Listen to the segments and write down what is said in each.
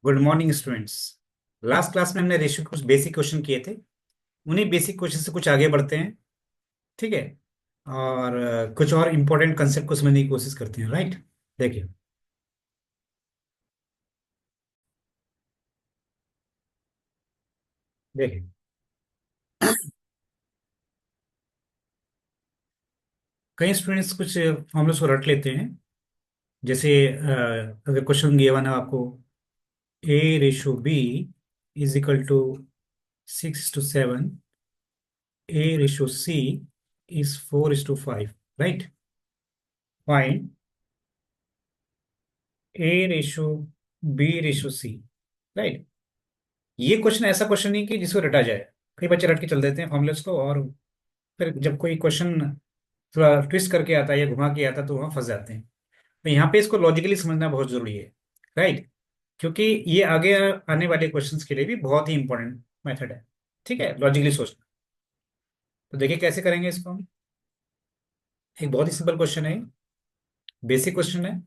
Good morning students. Last class में हमने ratio कुछ बेसिक क्वेश्चन किए थे। उन्हीं बेसिक क्वेश्चन से कुछ आगे बढ़ते हैं। ठीक है। और कुछ और इम्पोर्टेंट कंसेप्ट को समझने की कोशिश करते हैं। राइट। देखिए। देखिए। कई स्टूडेंट्स कुछ फॉर्मूले को रट लेते हैं। जैसे अगर क्वेश्चन गिवन है आपको, A/B is equal to 6:7, A/C is 4:5। Right. Find A/B/C। Right. ये क्वेश्चन ऐसा क्वेश्चन नहीं कि जिसको रटा जाए। कई बच्चे रट के चल देते हैं फॉर्मूलेस को, और फिर जब कोई क्वेश्चन थोड़ा ट्विस्ट करके आता है या घुमा के आता है तो वहाँ फंस जाते हैं। तो यहाँ पे इसको लॉजिकली समझना बहुत जरूरी है। राइट। क्योंकि ये आगे आने वाले क्वेश्चंस के लिए भी बहुत ही इंपॉर्टेंट मेथड है। ठीक है, लॉजिकली सोचना। तो देखिए कैसे करेंगे इसको हम। एक बहुत ही सिंपल क्वेश्चन है, बेसिक क्वेश्चन है,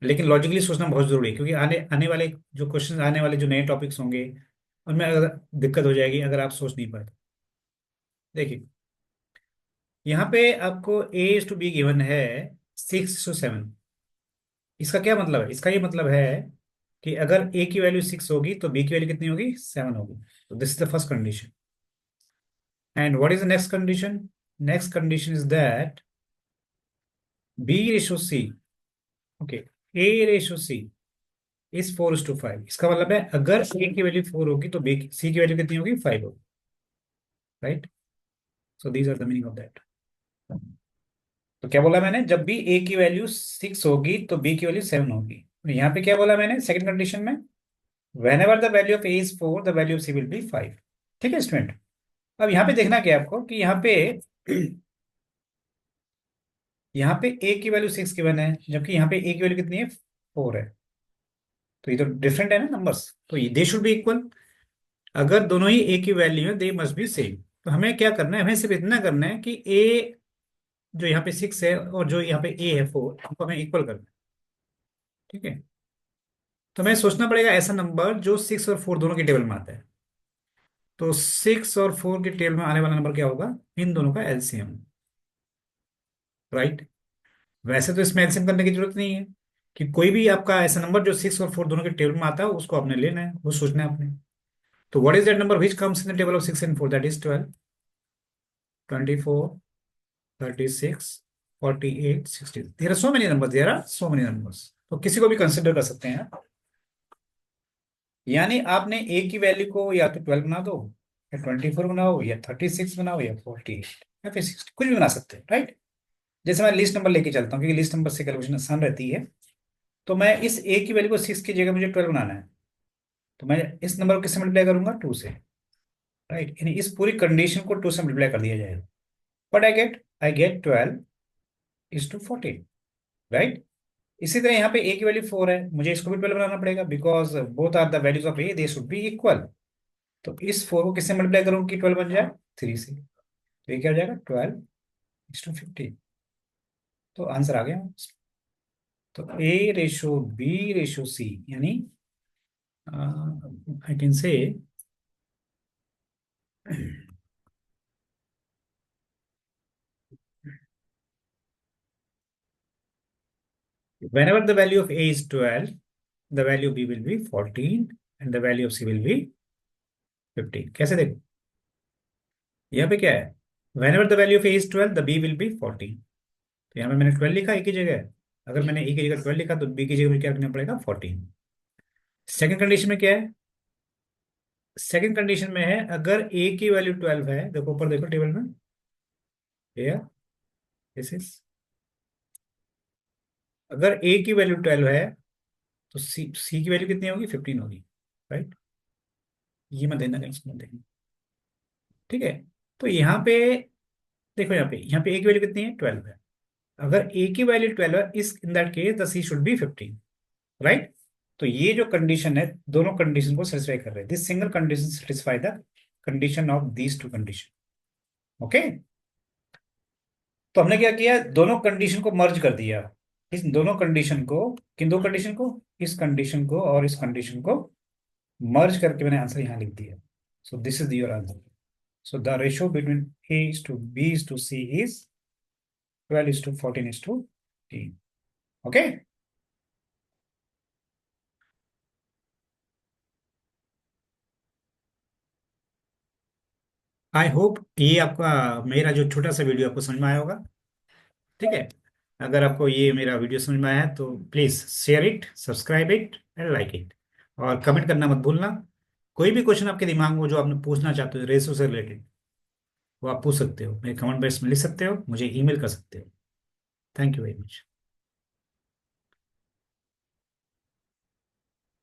लेकिन लॉजिकली सोचना बहुत जरूरी है, क्योंकि आने आने वाले जो क्वेश्चन, आने वाले जो नए टॉपिक्स होंगे, उनमें अगर दिक्कत हो जाएगी अगर आप सोच नहीं पाए तो। देखिए, यहाँ पे आपको A/B गिवन है 6:7। इसका क्या मतलब है? इसका ये मतलब है कि अगर A की वैल्यू 6 होगी तो B की वैल्यू कितनी होगी? 7 होगी। तो this is the first condition. And what is the next condition? Next condition is that B/C, okay, A/C is 4:5। इसका मतलब है अगर A की वैल्यू 4 होगी तो C की वैल्यू कितनी होगी? 5 होगी। Right. So these are the meaning of that. तो क्या बोला मैंने? जब भी A की वैल्यू 6 होगी तो B की वैल्यू 7 होगी। तो यहाँ पे क्या बोला मैंने सेकंड कंडीशन में? whenever the value of A is 4, the value of C will be 5। ठीक है स्टूडेंट। अब यहाँ पे देखना क्या है आपको कि यहाँ पे यहाँ पे A की वैल्यू 6 गिवन है, जबकि यहाँ पे A की वैल्यू कितनी है? 4 है। तो ये तो डिफरेंट है ना नंबर्स, तो ये दे शुड बी इक्वल। अगर दोनों ही A की वैल्यू है, दे मस्ट बी सेम। तो हमें क्या करना है? हमें सिर्फ इतना करना है कि A जो यहाँ पे 6 है और जो यहाँ पे A है 4, हमको हमें इक्वल करना है। ठीक है। तो हमें सोचना पड़ेगा ऐसा नंबर जो 6 और 4 दोनों के टेबल में आता है। तो 6 और 4 के टेबल में आने वाला नंबर क्या होगा? इन दोनों का एलसीएम। राइट। वैसे तो इसमें एलसीएम करने की जरूरत नहीं है, कि कोई भी आपका ऐसा नंबर जो 6 और 4 दोनों के टेबल में आता है उसको आपने लेना है, वो सोचना है आपने। तो what is that number which comes in the table of 6 and 4? That is 12, 24, 36, 48, 60। There are so many numbers, there are so many numbers. तो किसी को भी कंसिडर कर सकते हैं आप। यानी आपने ए की वैल्यू को या तो 12 बना दो, या 24 बनाओ, या 36 बनाओ, या 48, या फिर 60, कुछ भी बना सकते हैं। राइट। जैसे मैं लिस्ट नंबर लेके चलता हूँ, क्योंकि लिस्ट नंबर से कैलकुलेशन आसान रहती है। तो मैं इस ए की वैल्यू को 6 की जगह मुझे 12 बनाना है, तो मैं इस नंबर को किससे मल्टीप्लाई करूंगा? 2 से। राइट। यानी इस पूरी कंडीशन को 2 से मल्टीप्लाई कर दिया जाएगा। But I get 12:14। राइट। इसी तरह यहाँ पे ए की वैल्यू 4 है, मुझे इसको भी 12 बनाना पड़ेगा, because both are the values of A, they should be equal. तो इस 4 को किससे मल्टीप्लाई करूंगा कि 12 बन जाए? 3 से। तो ये क्या हो जाएगा? 12:15। तो आंसर आ गया। तो A/B/C, यानी I can say whenever the value of A is 12, the value of B will be 14 and the value of C will be 15। कैसे देखो? यहाँ पे क्या है? whenever the value of A is 12, the B will be 14। तो यहाँ पे मैंने 12 लिखा A की जगह। अगर मैंने A की जगह 12 लिखा तो B की जगह मुझे क्या करना पड़ेगा? 14। सेकंड कंडीशन में क्या है? सेकंड कंडीशन में है अगर A की वैल्यू 12 है, देखो ऊपर देखो टेबल में, ये दिस इज, अगर A की वैल्यू 12 है तो सी की वैल्यू कितनी होगी? 15 होगी। राइट। ये मत देना कहीं, इसमें देखना। ठीक है। तो यहाँ पे देखो, यहाँ पे ए की वैल्यू कितनी है? 12 है। अगर ए की वैल्यू 12 है, इस in that case the C should be 15। Right. तो ये जो कंडीशन है, दोनों कंडीशन को सेटिस्फाई कर रहे हैं। This single condition satisfy the condition of these two condition. Okay. तो हमने क्या किया? दोनों कंडीशन को मर्ज कर दिया। इस दोनों कंडीशन को, किन दो कंडीशन को, इस कंडीशन को और इस कंडीशन को मर्ज करके मैंने आंसर यहाँ लिख दिया। So this is your answer. So the ratio between A is to B is to C is 12 is to 14 is to 10। Okay. I hope ये आपका, मेरा जो छोटा सा वीडियो आपको समझ में आया होगा। ठीक है। अगर आपको ये मेरा वीडियो समझ में आया है तो please share it, subscribe it and like it, और कमेंट करना मत भूलना। कोई भी क्वेश्चन आपके दिमाग में हो जो आपने पूछना चाहते हो रेसो से रिलेटेड, वो आप पूछ सकते हो, मेरे कमेंट बॉक्स में लिख सकते हो, मुझे ईमेल कर सकते हो। Thank you very much.